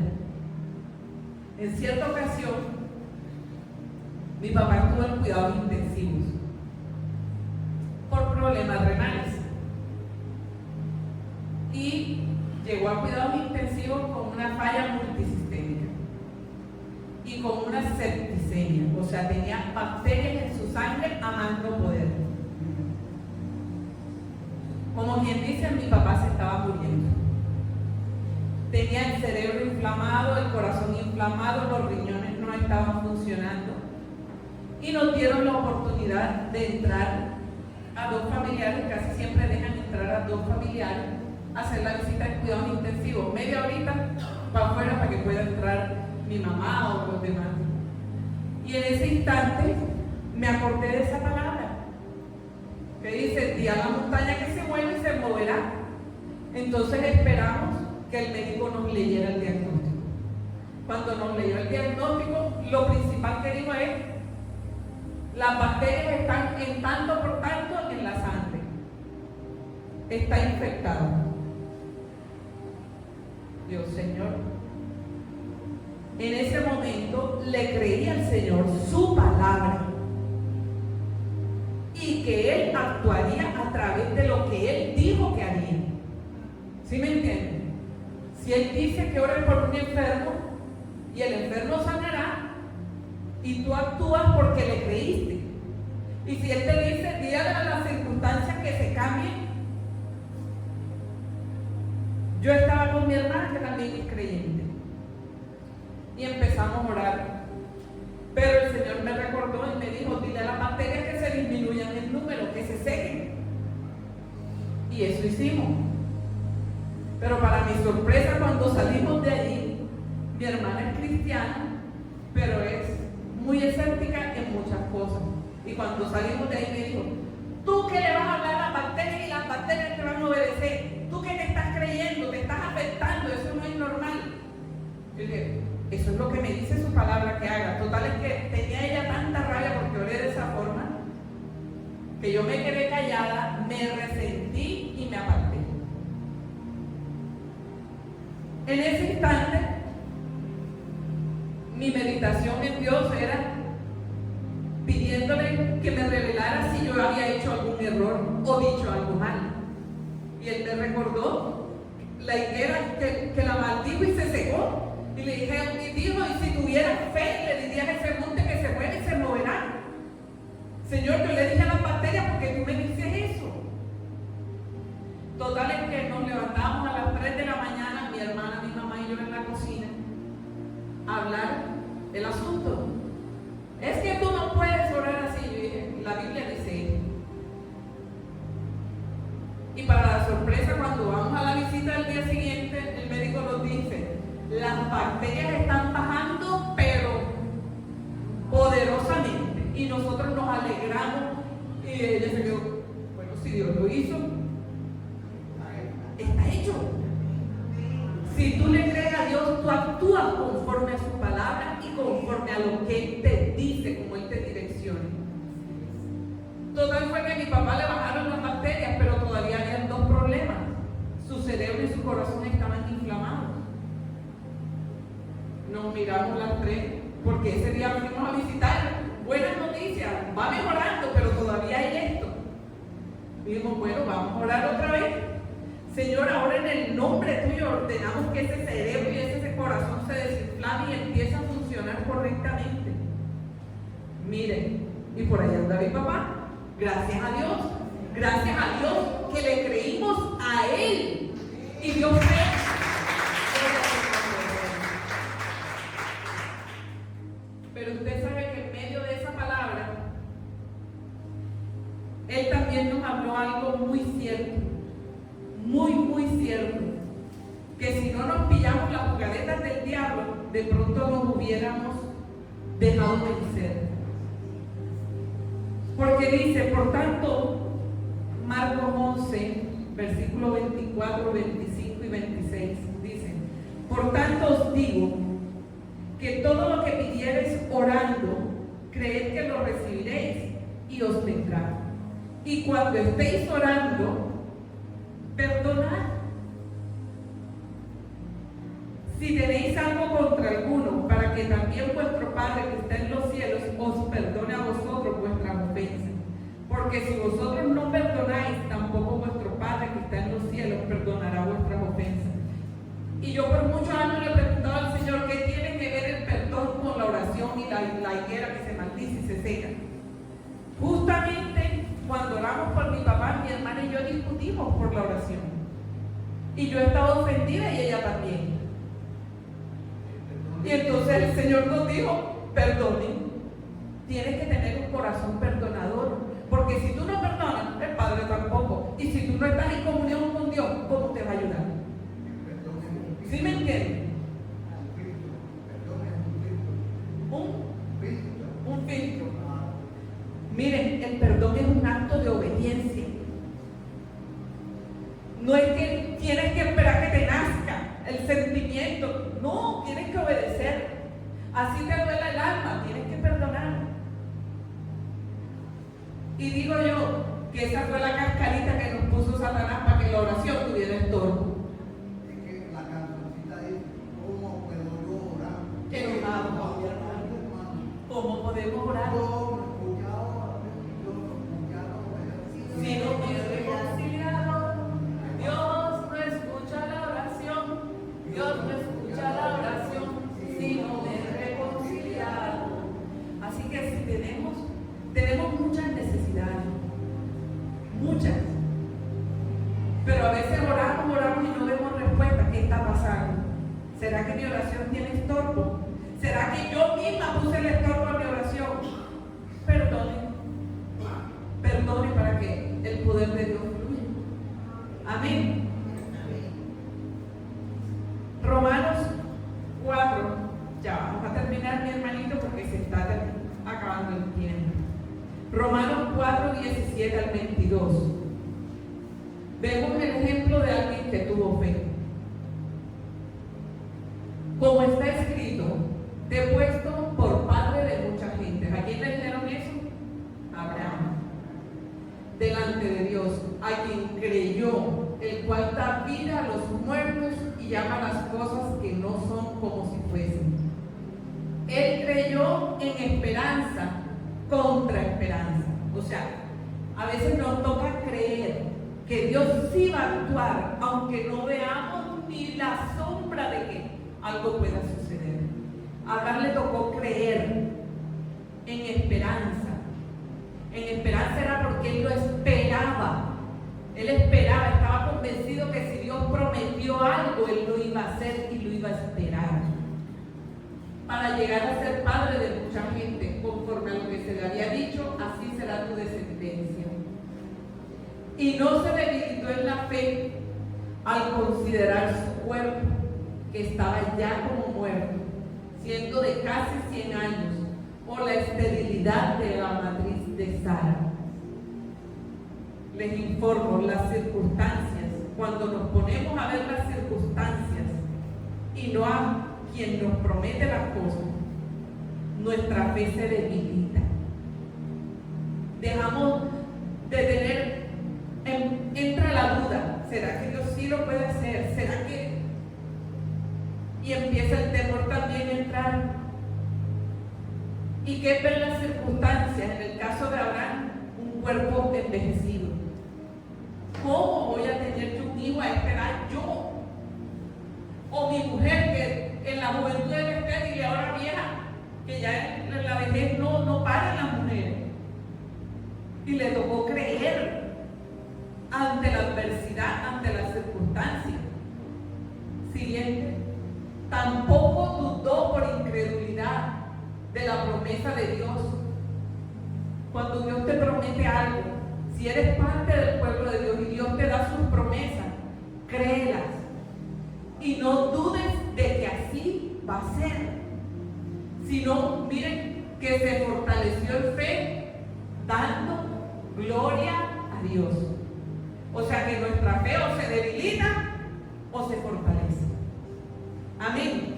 En cierta ocasión, mi papá estuvo en cuidados intensivos por problemas renales y llegó a cuidados intensivos con una falla multisistémica y con una septicemia, o sea, tenía bacterias en su sangre a más no poder. Como quien dice, mi papá se estaba muriendo. Tenía el cerebro inflamado, el corazón inflamado, los riñones no estaban funcionando y nos dieron la oportunidad de entrar a dos familiares, casi siempre dejan entrar a dos familiares a hacer la visita de cuidados intensivos, media horita para afuera para que pueda entrar mi mamá o los demás. Y en ese instante me acordé de esa palabra que dice: di a la montaña que se mueve y se moverá. Entonces esperamos que el médico nos leyera el diagnóstico. Cuando nos leyó el diagnóstico, lo principal que dijo es: las bacterias están en tanto por tanto en la sangre, está infectado. Dios, Señor, en ese momento le creí al Señor su palabra y que Él actuaría a través de lo que Él dijo que haría. ¿Sí me entienden? Si Él dice que ores por un enfermo y el enfermo sanará, y tú actúas porque le creíste. Y si Él te dice, dígale a las circunstancias que se cambien. Yo estaba con mi hermana, que también es creyente, y empezamos a orar. Pero el Señor me recordó y me dijo: dile a las bacterias que se disminuyan en número, que se sequen. Y eso hicimos. Pero para mi sorpresa, cuando salimos de allí, mi hermana es cristiana, pero es muy escéptica en muchas cosas. Y cuando salimos de ahí me dijo: tú que le vas a hablar a las bacterias y las bacterias te van a obedecer. Tú que te estás creyendo, te estás afectando, eso no es normal. Yo dije: eso es lo que me dice su palabra que haga. Total, es que tenía ella tanta rabia porque oré de esa forma, que yo me quedé callada, me resentí y me aparté. En ese instante, mi meditación en Dios era pidiéndole que me revelara si yo había hecho algún error o dicho algo mal. Y Él me recordó la higuera que la maldijo y se secó. Y le dije: mi hijo, y si tuvieras fe, le dirías a ese monte que se mueve y se moverá. Señor, yo le dije a las bacterias porque tú me dices eso. Total, es que nos levantamos a las 3 de la mañana, mi hermana, mi mamá y yo en la cocina, a hablar del asunto. Es que tú no puedes orar así. Yo dije: la Biblia dice eso. Y para la sorpresa, cuando vamos a la visita del día siguiente, el médico nos dice: las bacterias están bajando, pero poderosamente. Y nosotros nos alegramos y ella se quedó: bueno, si Dios lo hizo, está hecho. Si tú le crees a Dios, tú actúas conforme a su palabra y conforme a lo que Él te dice, como Él te direcciona. Total, fue que a mi papá le bajaron las bacterias, pero todavía habían dos problemas: su cerebro y su corazón estaban inflamados. Nos miramos las tres, porque ese día fuimos a visitar. Buenas noticias, va mejorando, pero todavía hay esto. Dijimos: bueno, vamos a orar otra vez. Señor, ahora en el nombre tuyo ordenamos que ese cerebro y ese corazón se desinflame y empiece a funcionar correctamente. Miren, y por ahí anda mi papá. Gracias a Dios que le creímos a Él. Y Dios de pronto nos hubiéramos dejado vencer. Porque dice, por tanto, Marcos 11, versículos 24, 25 y 26, dice, por tanto os digo que todo lo que pidiereis orando, creed que lo recibiréis y os vendrá. Y cuando estéis orando, perdonad. Si tenéis algo contra alguno, para que también vuestro Padre que está en los cielos os perdone a vosotros vuestras ofensas. Porque si vosotros no perdonáis, tampoco vuestro Padre que está en los cielos perdonará vuestras ofensas. Y yo por muchos años le he preguntado al Señor qué tiene que ver el perdón con la oración y la higuera que se maldice y se seca. Justamente cuando oramos por mi papá, mi hermana y yo discutimos por la oración. Y yo estaba ofendida y ella también. Y entonces el Señor nos dijo, perdonen. Tienes que tener un corazón perdonador. Porque si tú no perdonas, el Padre tampoco. Y si tú no estás en comunión con Dios, ¿cómo te va a ayudar? ¿Sí me entienden? Un filtro. Miren, el perdón es un acto de obediencia. No es que tienes que esperar que te nazca el sentimiento. No, tienes que obedecer. Así te duele el alma, tienes que perdonar. Y digo yo que esa fue la cascarita que nos puso Satanás para que la oración tuviera estorbo. Es que la cancioncita dice, ¿cómo puedo yo orar? Enojado, mi hermano. ¿Cómo podemos orar? Si no me he reconciliado, Dios no escucha la oración. Dios no escucha la oración si no me he reconciliado. Así que si tenemos muchas necesidades, muchas. Pero a veces oramos y no vemos respuesta. ¿Qué está pasando? ¿Será que mi oración tiene estorbo? ¿Será que yo misma puse el estorbo a mi oración? Perdone para que el poder de Dios fluya. Amén. Romanos 4. Ya vamos a terminar, mi hermanito, porque se está acabando el tiempo. Romanos 4, 17 al 22. Vemos el ejemplo de alguien que tuvo fe. Como está escrito, te he puesto por padre de mucha gente. ¿A quién le dijeron eso? Abraham. Delante de Dios, a quien creyó, el cual da vida a los muertos y llama las cosas que no son como si fuesen. Él creyó en esperanza contra esperanza. O sea, a veces nos toca creer que Dios sí va a actuar, aunque no veamos ni la sombra de que algo pueda suceder. A Abraham le tocó creer en esperanza. En esperanza era porque él lo esperaba. Él esperaba, estaba convencido que si Dios prometió algo, él lo iba a hacer y lo iba a esperar. Para llegar a ser padre de mucha gente, conforme a lo que se le había dicho, así será tu descendencia. Y no se debilitó en la fe al considerar su cuerpo, que estaba ya como muerto, siendo de casi 100 años, por la esterilidad de la matriz de Sara. Les informo las circunstancias. Cuando nos ponemos a ver las circunstancias y no a quien nos promete las cosas, nuestra fe se debilita. Dejamos de tener, entra la duda, ¿será que Dios sí lo puede hacer? ¿Será que? Y empieza el temor también a entrar. ¿Y qué ven las circunstancias? En el caso de Abraham, un cuerpo envejecido. ¿Cómo voy a tener un hijo a esta edad yo? O mi mujer que en la juventud es estéril y ahora vieja, que ya en la vejez no paran las mujeres. Y le tocó creer ante la adversidad, ante las circunstancias. Siguiente. Tampoco dudó por incredulidad de la promesa de Dios. Cuando Dios te promete algo, si eres parte del pueblo de Dios y Dios te da sus promesas, créelas y no dudes de que así va a ser, sino, miren, que se fortaleció en fe, dando gloria a Dios. O sea que nuestra fe o se debilita o se fortalece. Amén.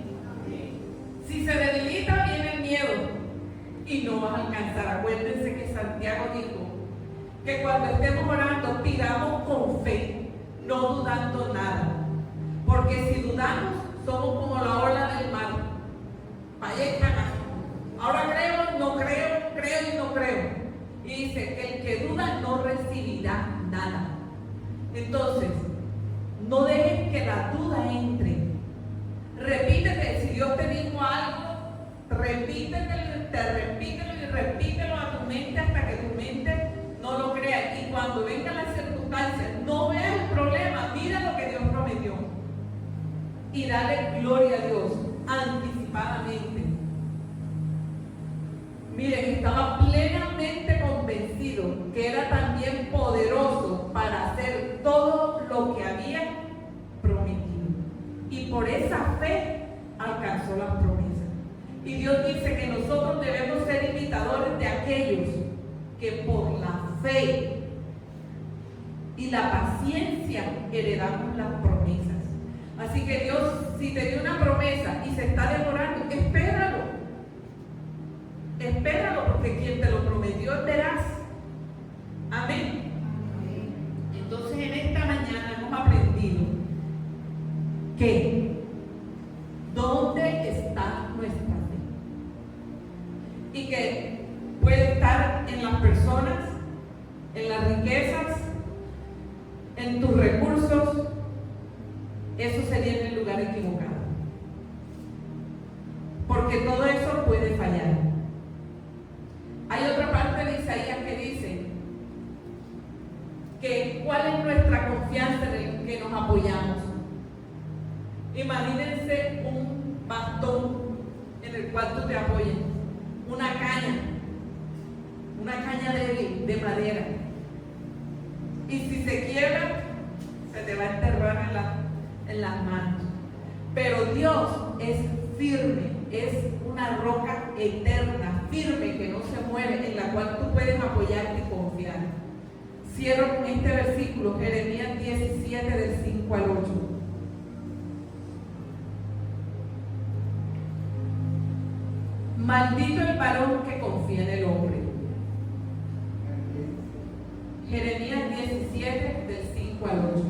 Si se debilita, viene el miedo y no vas a alcanzar. Acuérdense que Santiago dijo que cuando estemos orando, pidamos con fe, no dudando nada. Porque si dudamos, somos como la ola del mar. Vaya y caga. Ahora creo, no creo, creo y no creo. Y dice, el que duda no recibirá nada. Entonces, no dejes que la duda entre. Repítete, si Dios te dijo algo, repítelo y repítelo a tu mente hasta que tu mente no lo crea. Y cuando vengan las circunstancias, no veas el problema, mira lo que Dios prometió. Y dale gloria a Dios anticipadamente. Miren, estaba plenamente convencido que era también poderoso para hacer todo lo que había prometido. Y por esa fe alcanzó las promesas. Y Dios dice que nosotros debemos ser imitadores de aquellos que por la fe y la paciencia heredamos las promesas. Así que Dios, si te dio una promesa y se está demorando, espéralo. Espéralo, porque quien te lo prometió es veraz. Amén. Entonces en esta mañana hemos aprendido que ¿dónde está nuestra fe? Y que puede estar en las personas, en las riquezas, en tus recursos. Eso sería en el lugar equivocado. Porque todo eso puede fallar. Hay otra parte de Isaías que dice que cuál es nuestra confianza en el que nos apoyamos. Imagínense un bastón en el cual tú te apoyas, una caña de madera. Y si se quiebra, se te va a enterrar en las manos. Pero Dios es firme, es una roca eterna, firme, que no se mueve, en la cual tú puedes apoyarte y confiar. Cierro con este versículo, Jeremías 17, del 5 al 8. Maldito el varón que confía en el hombre. Jeremías 17, del 5 al 8.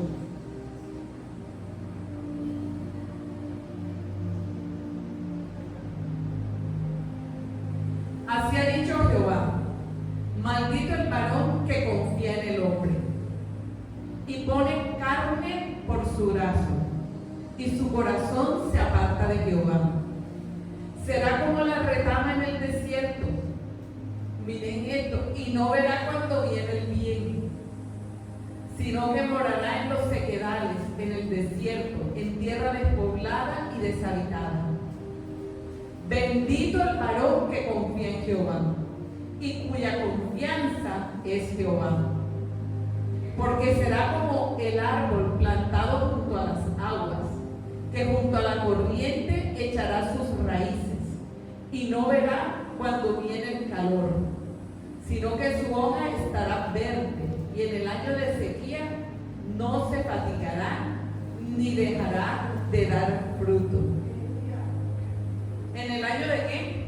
Así ha dicho Jehová: maldito el varón que confía en el hombre y pone carne por su brazo, y su corazón se aparta de Jehová. Será como la retama en el desierto, miren esto, y no verá cuando viene el bien, sino que morará en los sequedales, en el desierto, en tierra despoblada y deshabitada. Bendito el varón que confía en Jehová y cuya confianza es Jehová, porque será como el árbol plantado junto a las aguas, que junto a la corriente echará sus raíces y no verá cuando viene el calor, sino que su hoja estará verde, y en el año de sequía no se fatigará ni dejará de dar fruto. ¿En el año de qué?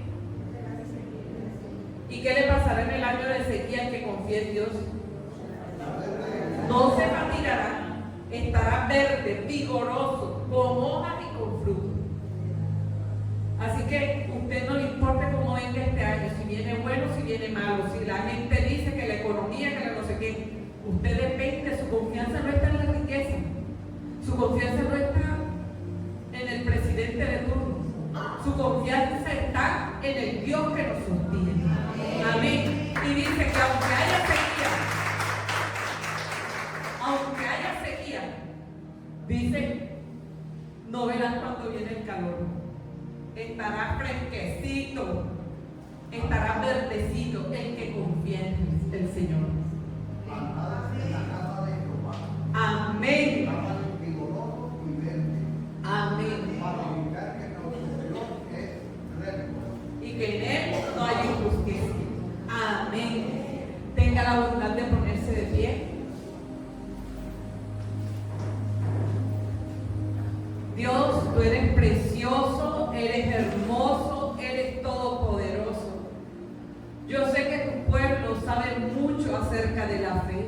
¿Y qué le pasará en el año de sequía al que confíe en Dios? No se fatigará, estará verde, vigoroso, con hojas y con fruto. Así que usted no le importa cómo venga este año, si viene bueno, si viene malo, si la gente dice que la economía, que la no sé qué. Usted depende, su confianza no está en la riqueza, su confianza no está en el presidente de turno, su confianza está en el Dios que nos sostiene. Amén. Y dice que aunque haya sequía, dice, no verás cuando viene el calor. Estará fresquecito, estará verdecito el que confía en el Señor. Amén. Amén. eres precioso, eres hermoso, eres todopoderoso. Yo sé que tu pueblo sabe mucho acerca de la fe,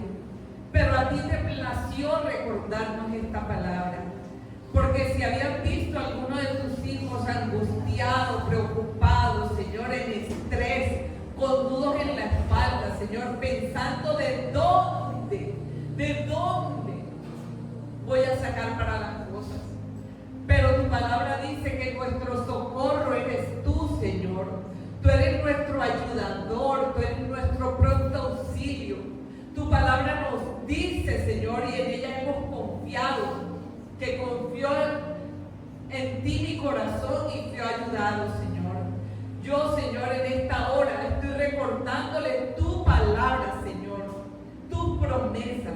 pero a ti te plació recordarnos esta palabra. Porque si habías visto a alguno de tus hijos angustiado, preocupado, Señor, en estrés, con nudos en la espalda, Señor, pensando de dónde voy a sacar para las cosas. Pero tu palabra dice que nuestro socorro eres tú, Señor. Tú eres nuestro ayudador, tú eres nuestro pronto auxilio. Tu palabra nos dice, Señor, y en ella hemos confiado, que confió en ti mi corazón y fue ayudado, Señor. Yo, Señor, en esta hora estoy recordándole tu palabra, Señor, tus promesas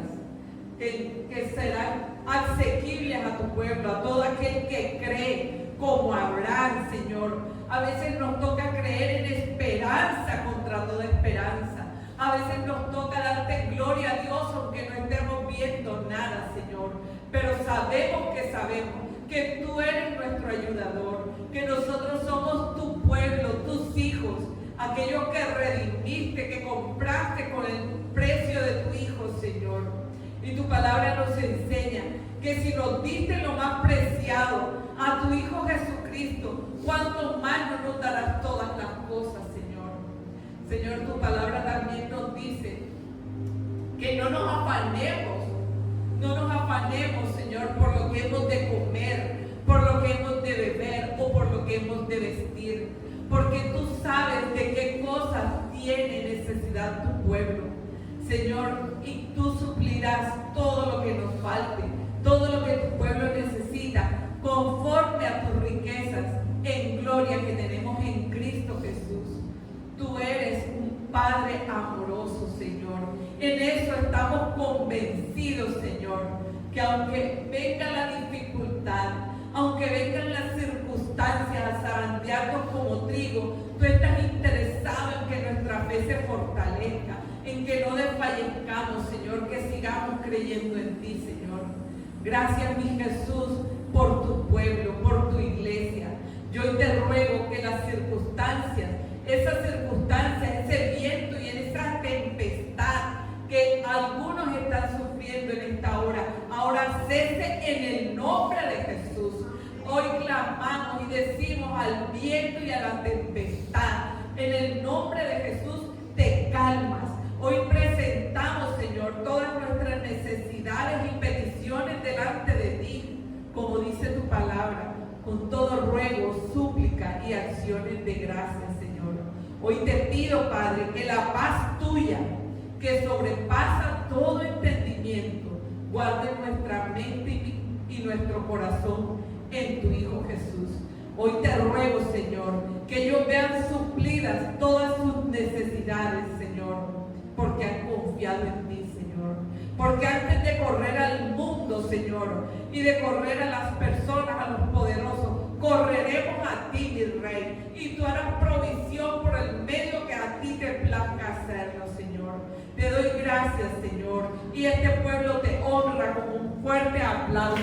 que serán asequibles a tu pueblo, a todo aquel que cree como Abraham, Señor. A veces nos toca creer en esperanza contra toda esperanza. A veces nos toca darte gloria a Dios aunque no estemos viendo nada, Señor. Pero sabemos que tú eres nuestro ayudador, que nosotros somos tu pueblo, tus hijos, aquellos que redimiste, que compraste con el precio de tu Hijo, Señor. Y tu palabra nos enseña que si nos diste lo más preciado, a tu Hijo Jesucristo, cuánto más no nos darás todas las cosas, Señor. Señor, tu palabra también nos dice que no nos afanemos, Señor, por lo que hemos de comer, por lo que hemos de beber o por lo que hemos de vestir, porque tú sabes de qué cosas tiene necesidad tu pueblo, Señor, y tú suplirás todo lo que nos falte, todo lo que tu pueblo necesita, conforme a tus riquezas en gloria que tenemos en Cristo Jesús. Tú eres un Padre amoroso, Señor. En eso estamos convencidos, Señor, que aunque venga la dificultad, aunque vengan las circunstancias a zarandearnos como trigo, tú estás interesado en que nuestra fe se fortalezca, en que no desfallezcamos, Señor, que sigamos creyendo en ti, Señor. Gracias, mi Jesús, por tu pueblo, por tu iglesia. Yo hoy te ruego que las circunstancias, ese viento y en esa tempestad que algunos están sufriendo en esta hora, ahora cese en el nombre de Jesús. Hoy clamamos y decimos al viento y a la tempestad, en el nombre de Jesús te calmas. Hoy presentamos, Señor, todas nuestras necesidades y peticiones delante de ti, como dice tu palabra, con todo ruego, súplica y acciones de gracias, Señor. Hoy te pido, Padre, que la paz tuya, que sobrepasa todo entendimiento, guarde nuestra mente y nuestro corazón en tu Hijo Jesús. Hoy te ruego, Señor, que ellos vean suplidas todas sus necesidades, Señor, porque han confiado en ti, Señor. Porque antes de correr al mundo, Señor, y de correr a las personas, a los poderosos, correremos a ti, mi Rey, y tú harás provisión por el medio que a ti te plazca hacerlo, Señor. Te doy gracias, Señor, y este pueblo te honra con un fuerte aplauso.